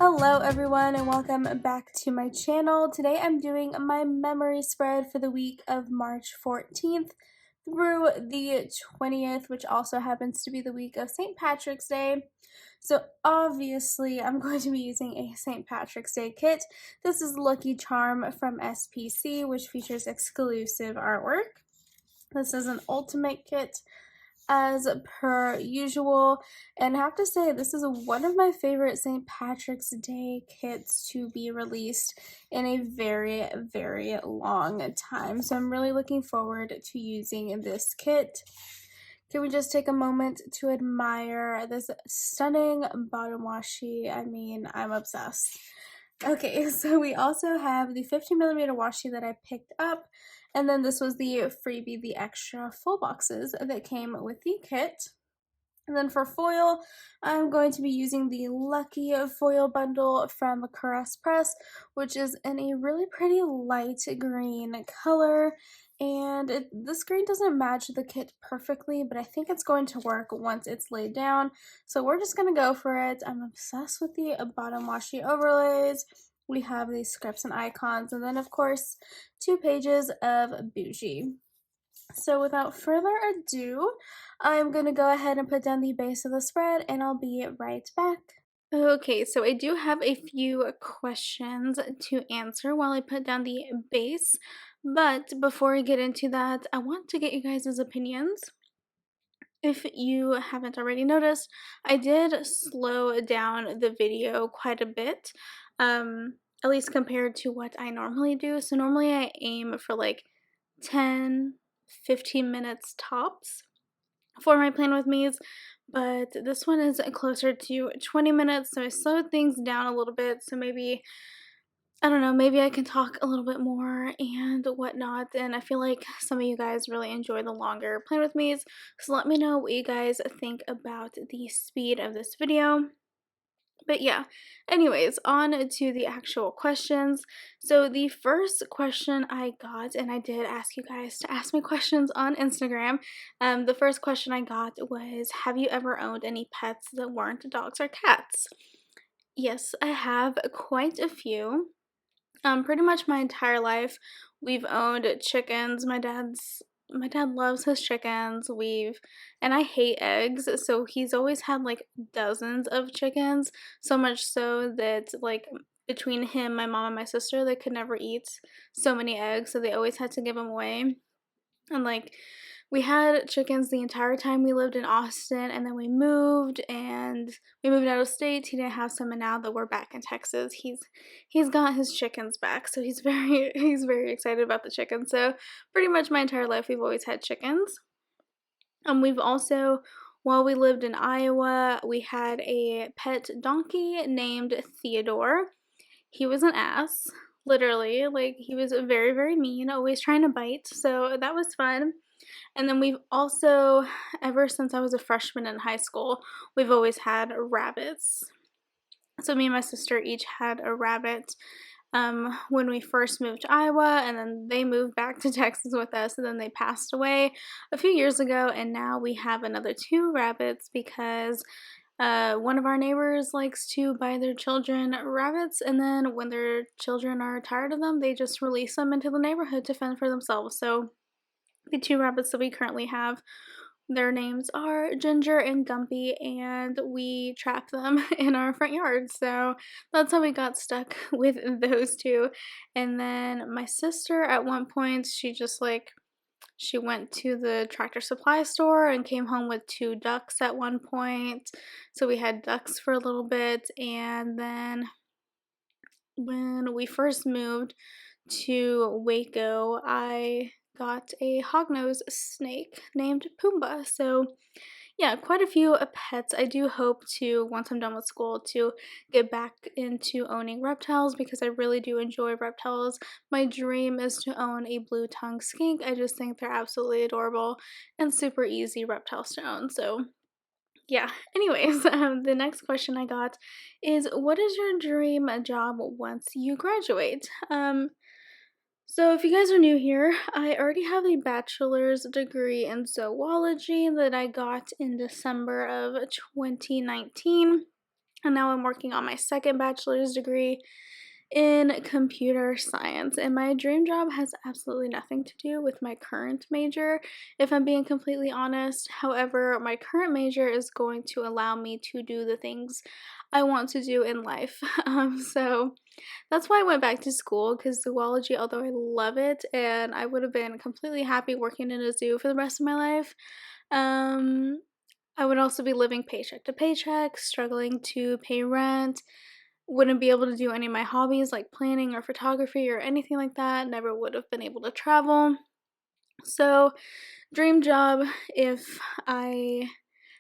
Hello everyone and welcome back to my channel. Today I'm doing my memory spread for the week of March 14th through the 20th, which also happens to be the week of St. Patrick's Day. So obviously I'm going to be using a St. Patrick's Day kit. This is Lucky Charm from SPC, which features exclusive artwork. This is an ultimate kit as per usual, and I have to say this is one of my favorite St. Patrick's Day kits to be released in a very long time, so I'm really looking forward to using this kit. Can we just take a moment to admire this stunning bottom washi? I mean, I'm obsessed. Okay, so we also have the 50mm washi that I picked up, and then this was the freebie, the extra full boxes that came with the kit. And then for foil, I'm going to be using the Lucky foil bundle from Caress Press, which is in a really pretty light green color. And this green doesn't match the kit perfectly, but I think it's going to work once it's laid down. So we're just going to go for it. I'm obsessed with the bottom washi overlays. We have these scripts and icons, and then of course 2 pages of bougie. So without further ado, I'm going to go ahead and put down the base of the spread, and I'll be right back. Okay, so I do have a few questions to answer while I put down the base, but before I get into that, I want to get you guys' opinions. If you haven't already noticed, I did slow down the video quite a bit, at least compared to what I normally do. So normally I aim for like 10-15 minutes tops for my plan with me's, but this one is closer to 20 minutes, so I slowed things down a little bit. So maybe, I don't know, maybe I can talk a little bit more and whatnot. And I feel like some of you guys really enjoy the longer plan with me's, so let me know what you guys think about the speed of this video. But yeah, anyways, on to the actual questions. So the first question I got, and I did ask you guys to ask me questions on Instagram. The first question I got was, have you ever owned any pets that weren't dogs or cats? Yes, I have quite a few. Pretty much my entire life, we've owned chickens. My dad loves his chickens. And I hate eggs, so he's always had like dozens of chickens, so much so that like between him, my mom, and my sister, they could never eat so many eggs, so they always had to give them away. And like we had chickens the entire time we lived in Austin, and then we moved out of state. He didn't have some, and now that we're back in Texas, he's got his chickens back, so he's very excited about the chickens. So pretty much my entire life we've always had chickens. We've also, while we lived in Iowa, we had a pet donkey named Theodore. He was an ass, literally. Like, he was very mean, always trying to bite, so that was fun. And then we've also, ever since I was a freshman in high school, we've always had rabbits. So me and my sister each had a rabbit when we first moved to Iowa, and then they moved back to Texas with us, and then they passed away a few years ago, and now we have another 2 rabbits because one of our neighbors likes to buy their children rabbits, and then when their children are tired of them, they just release them into the neighborhood to fend for themselves. So the 2 rabbits that we currently have, their names are Ginger and Gumpy, and we trap them in our front yard. So that's how we got stuck with those 2. And then my sister, at one point, she went to the Tractor Supply store and came home with 2 ducks at one point. So we had ducks for a little bit, and then when we first moved to Waco, I got a hognose snake named Pumbaa. So yeah, quite a few pets. I do hope to, once I'm done with school, to get back into owning reptiles because I really do enjoy reptiles. My dream is to own a blue-tongued skink. I just think they're absolutely adorable and super easy reptiles to own. So yeah, anyways, the next question I got is, what is your dream job once you graduate? So if you guys are new here, I already have a bachelor's degree in zoology that I got in December of 2019. And now I'm working on my second bachelor's degree in computer science. And my dream job has absolutely nothing to do with my current major, if I'm being completely honest. However, my current major is going to allow me to do the things I want to do in life. So that's why I went back to school, because zoology, although I love it and I would have been completely happy working in a zoo for the rest of my life, um, I would also be living paycheck to paycheck, struggling to pay rent, wouldn't be able to do any of my hobbies like planning or photography or anything like that, never would have been able to travel. So, dream job, if I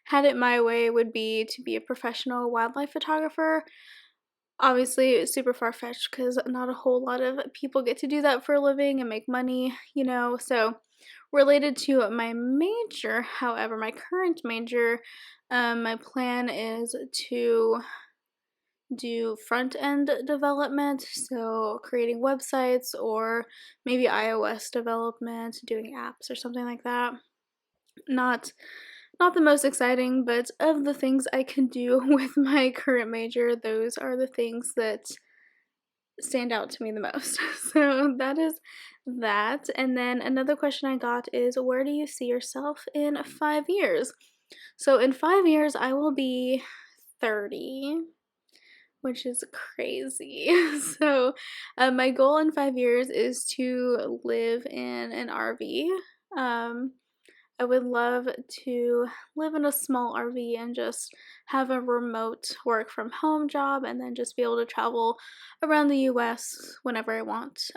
had it my way, would be to be a professional wildlife photographer. Obviously, it's super far-fetched because not a whole lot of people get to do that for a living and make money. So, related to my major, however, my current major, my plan is to do front end development, so creating websites or maybe iOS development, doing apps or something like that. Not not the most exciting, but of the things I can do with my current major, those are the things that stand out to me the most. So that is that. And then another question I got is, where do you see yourself in 5 years? So in 5 years I will be 30, which is crazy. So, my goal in 5 years is to live in an RV. Um, I would love to live in a small RV and just have a remote work from home job and then just be able to travel around the US whenever I want.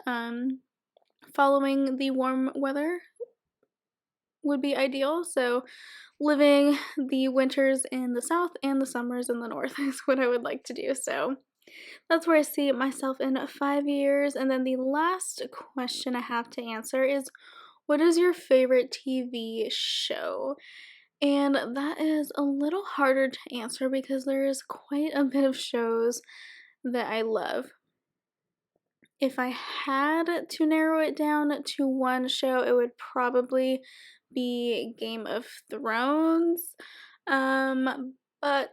Following the warm weather would be ideal. So, living the winters in the south and the summers in the north is what I would like to do. So, that's where I see myself in 5 years. And then the last question I have to answer is, what is your favorite TV show? And that is a little harder to answer because there is quite a bit of shows that I love. If I had to narrow it down to one show, it would probably be Game of Thrones. But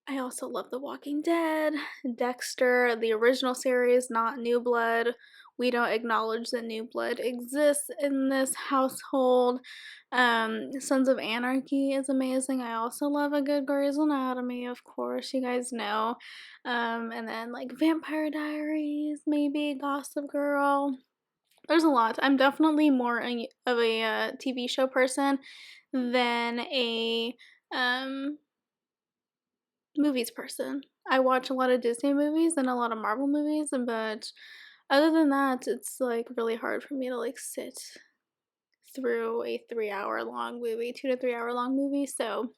I also love The Walking Dead, Dexter, the original series, not New Blood. We don't acknowledge that New Blood exists in this household. Sons of Anarchy is amazing. I also love a good Grey's Anatomy, of course, you guys know. And then like Vampire Diaries, maybe Gossip Girl. There's a lot. I'm definitely more of a TV show person than a um movies person. I watch a lot of Disney movies and a lot of Marvel movies, but other than that, it's like really hard for me to like sit through a 3 hour long movie, 2 to 3 hour long movie. So,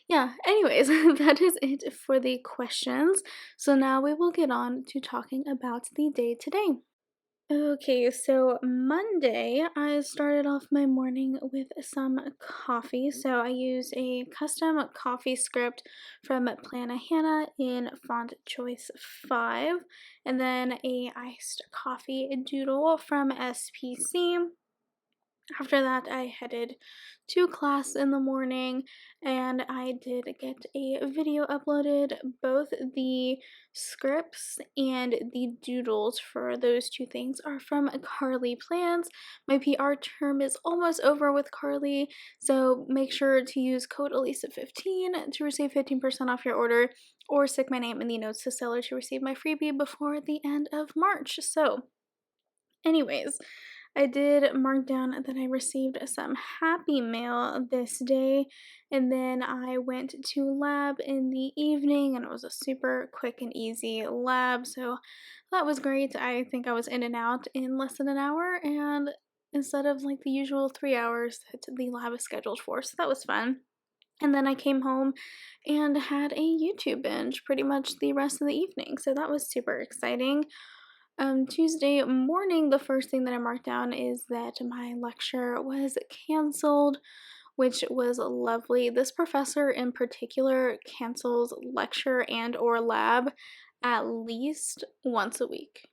yeah, anyways, that is it for the questions. So, now we will get on to talking about the day today. Okay, so Monday, I started off my morning with some coffee. So I use a custom coffee script from Plana Hannah in font choice 5, and then a iced coffee doodle from SPC. After that, I headed to class in the morning and I did get a video uploaded. Both the scripts and the doodles for those two things are from Carly Plans. My PR term is almost over with Carly, so make sure to use code Elisa15 to receive 15% off your order, or stick my name in the notes to seller to receive my freebie before the end of March. So, anyways, I did mark down that I received some Happy Mail this day, and then I went to lab in the evening, and it was a super quick and easy lab, so that was great. I think I was in and out in less than an hour, and instead of like the usual 3 hours that the lab is scheduled for, so that was fun. And then I came home and had a YouTube binge pretty much the rest of the evening, so that was super exciting. Tuesday morning, the first thing that I marked down is that my lecture was canceled, which was lovely. This professor in particular cancels lecture and or lab at least once a week.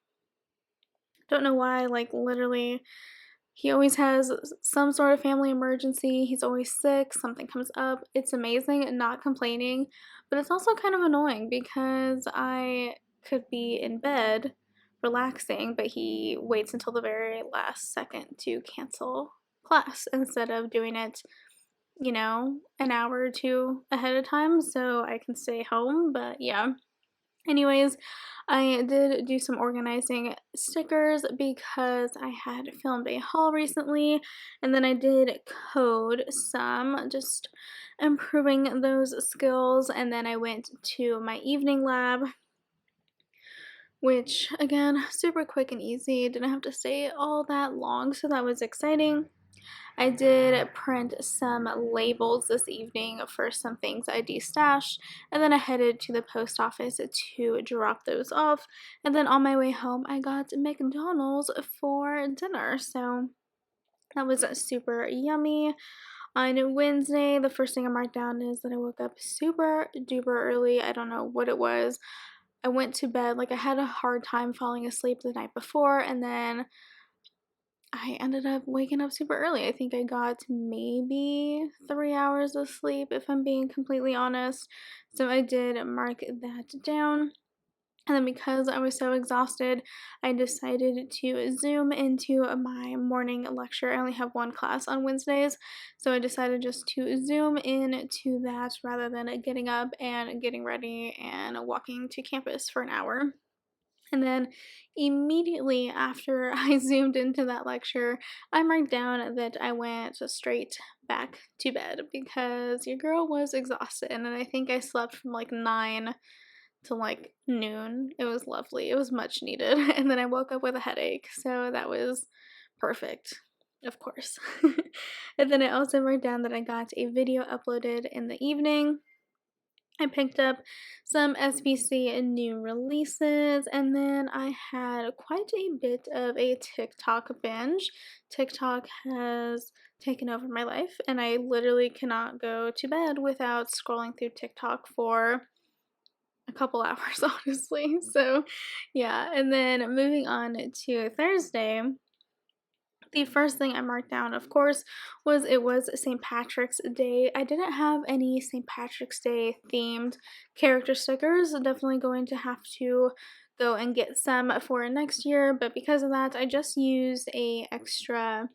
Don't know why, like literally He always has some sort of family emergency. He's always sick, something comes up. It's amazing, not complaining, but it's also kind of annoying because I could be in bed relaxing, but he waits until the very last second to cancel class instead of doing it, an hour or two ahead of time so I can stay home. But yeah. Anyways, I did do some organizing stickers because I had filmed a haul recently, and then I did code some, just improving those skills, and then I went to my evening lab, which again, super quick and easy, didn't have to stay all that long, so that was exciting. I did print some labels this evening for some things I destashed, and then I headed to the post office to drop those off. And then on my way home, I got McDonald's for dinner, so that was super yummy. On Wednesday, the first thing I marked down is that I woke up super duper early. I don't know what it was. I went to bed, like I had a hard time falling asleep the night before, and then I ended up waking up super early. I think I got maybe 3 hours of sleep, if I'm being completely honest. So I did mark that down. And then because I was so exhausted, I decided to Zoom into my morning lecture. I only have one class on Wednesdays, so I decided just to Zoom in to that rather than getting up and getting ready and walking to campus for an hour. And then immediately after I zoomed into that lecture, I marked down that I went straight back to bed because your girl was exhausted. And then I think I slept from like 9 to like noon. It was lovely. It was much needed. And then I woke up with a headache. So that was perfect, of course. And then I also marked down that I got a video uploaded in the evening. I picked up some SBC and new releases, and then I had quite a bit of a TikTok binge. TikTok has taken over my life, and I literally cannot go to bed without scrolling through TikTok for a couple hours, honestly. So, yeah, and then moving on to Thursday. The first thing I marked down, of course, was it was St. Patrick's Day. I didn't have any St. Patrick's Day themed character stickers. Definitely going to have to go and get some for next year, but because of that, I just used a extra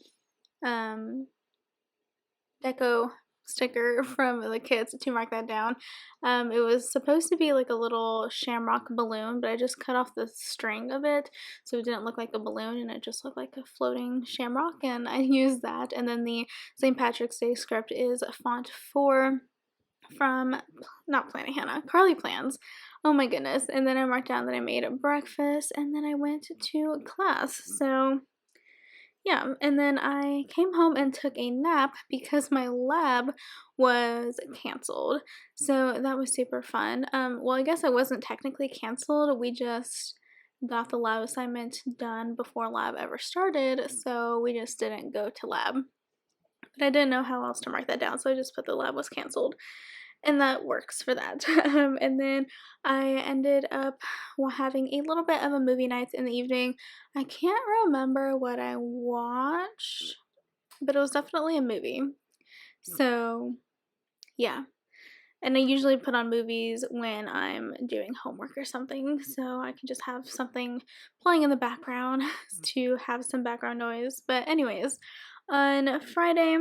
deco sticker from the kids to mark that down. It was supposed to be like a little shamrock balloon, but I just cut off the string of it so it didn't look like a balloon and it just looked like a floating shamrock, and I used that. And then the St. Patrick's Day script is font 4 from not Planet Hannah, Carly Plans. Oh my goodness. And then I marked down that I made breakfast and then I went to class. So yeah, and then I came home and took a nap because my lab was canceled. So that was super fun. Well, I guess I wasn't technically canceled. We just got the lab assignment done before lab ever started, so we just didn't go to lab. But I didn't know how else to mark that down, so I just put the lab was canceled. And that works for that. And then I ended up having a little bit of a movie night in the evening. I can't remember what I watched, but it was definitely a movie. So, yeah. And I usually put on movies when I'm doing homework or something, so I can just have something playing in the background to have some background noise. But anyways, on Friday,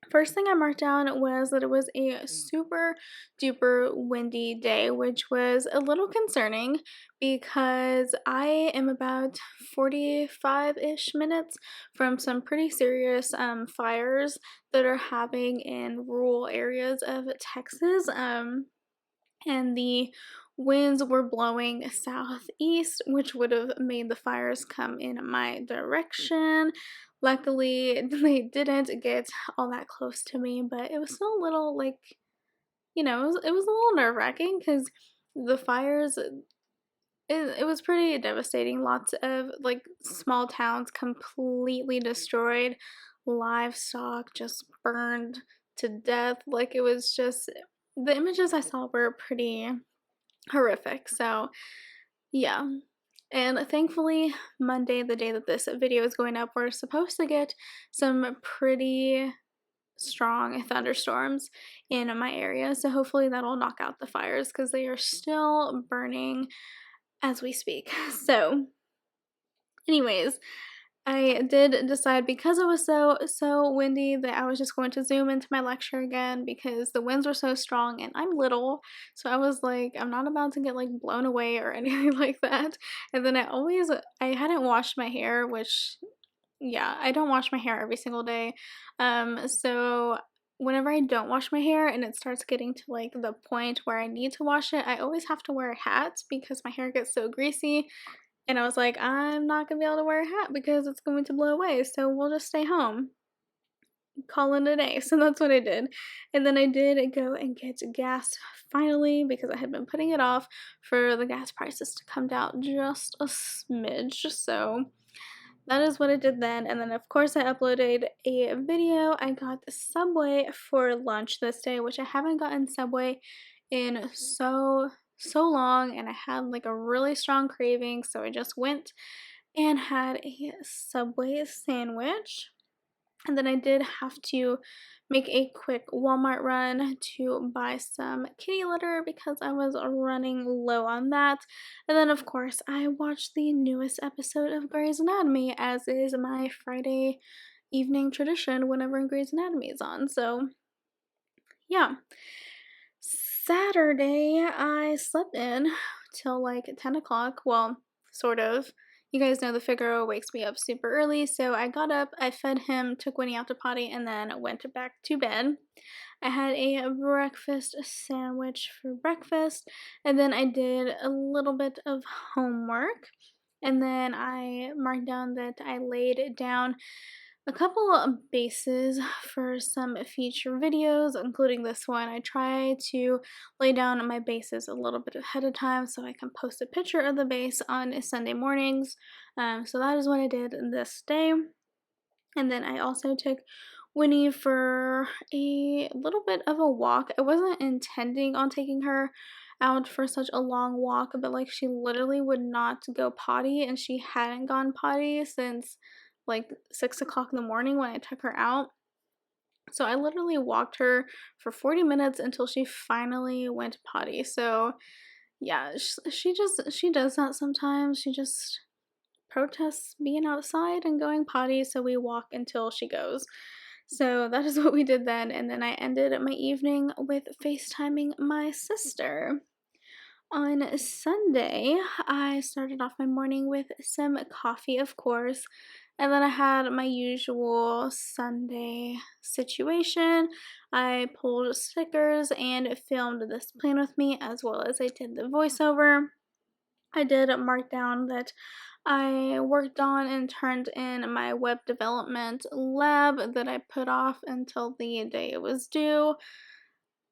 first thing I marked down was that it was a super duper windy day, which was a little concerning because I am about 45-ish minutes from some pretty serious fires that are happening in rural areas of Texas. And the winds were blowing southeast, which would have made the fires come in my direction. Luckily, they didn't get all that close to me, but it was still a little like, it was a little nerve-wracking because the fires, it was pretty devastating. Lots of like small towns completely destroyed, livestock just burned to death. Like it was just, the images I saw were pretty horrific. So, yeah. And thankfully, Monday, the day that this video is going up, we're supposed to get some pretty strong thunderstorms in my area. So hopefully that'll knock out the fires because they are still burning as we speak. So, anyways, I did decide because it was so windy that I was just going to zoom into my lecture again because the winds were so strong and I'm little. So I was like, I'm not about to get like blown away or anything like that. And then I hadn't washed my hair, which yeah, I don't wash my hair every single day. So whenever I don't wash my hair and it starts getting to like the point where I need to wash it, I always have to wear a hat because my hair gets so greasy. And I was like, I'm not gonna be able to wear a hat because it's going to blow away, so we'll just stay home. Call it a day. So that's what I did. And then I did go and get gas finally because I had been putting it off for the gas prices to come down just a smidge. So that is what I did then. And then, of course, I uploaded a video. I got Subway for lunch this day, which I haven't gotten Subway in so long, and I had like a really strong craving, so I just went and had a Subway sandwich. And then I did have to make a quick Walmart run to buy some kitty litter because I was running low on that. And then, of course, I watched the newest episode of Grey's Anatomy, as is my Friday evening tradition whenever Grey's Anatomy is on. So, yeah. Saturday, I slept in till like 10 o'clock. Well, sort of. You guys know the Figaro wakes me up super early, so I got up, I fed him, took Winnie out to potty, and then went back to bed. I had a breakfast sandwich for breakfast, and then I did a little bit of homework, and then I marked down that I laid down a couple of bases for some future videos, including this one. I try to lay down my bases a little bit ahead of time so I can post a picture of the base on Sunday mornings. So that is what I did this day. And then I also took Winnie for a little bit of a walk. I wasn't intending on taking her out for such a long walk, but like she literally would not go potty, and she hadn't gone potty since like 6 o'clock in the morning when I took her out. So I literally walked her for 40 minutes until she finally went potty. So yeah, she does that sometimes. She just protests being outside and going potty, so we walk until she goes. So that is what we did then, and then I ended my evening with FaceTiming my sister. On Sunday, I started off my morning with some coffee, of course, and then I had my usual Sunday situation. I pulled stickers and filmed this plan with me, as well as I did the voiceover. I did mark down that I worked on and turned in my web development lab that I put off until the day it was due.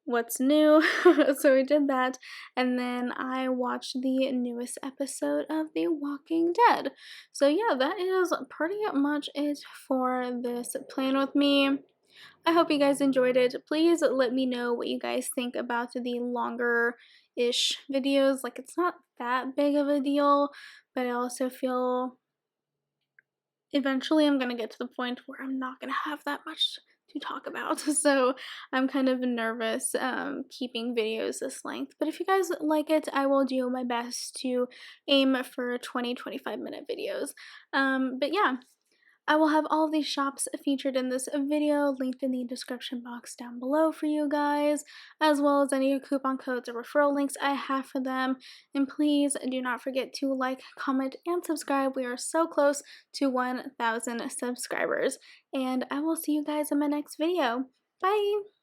What's new? So we did that, and then I watched the newest episode of The Walking Dead. So yeah, that is pretty much it for this plan with me. I hope you guys enjoyed it. Please let me know what you guys think about the longer-ish videos. Like, it's not that big of a deal, but I also feel eventually I'm going to get to the point where I'm not going to have that much to talk about. So I'm kind of nervous keeping videos this length. But if you guys like it, I will do my best to aim for 20-25 minute videos. But yeah, I will have all of these shops featured in this video linked in the description box down below for you guys, as well as any coupon codes or referral links I have for them. And please do not forget to like, comment, and subscribe. We are so close to 1,000 subscribers. And I will see you guys in my next video. Bye!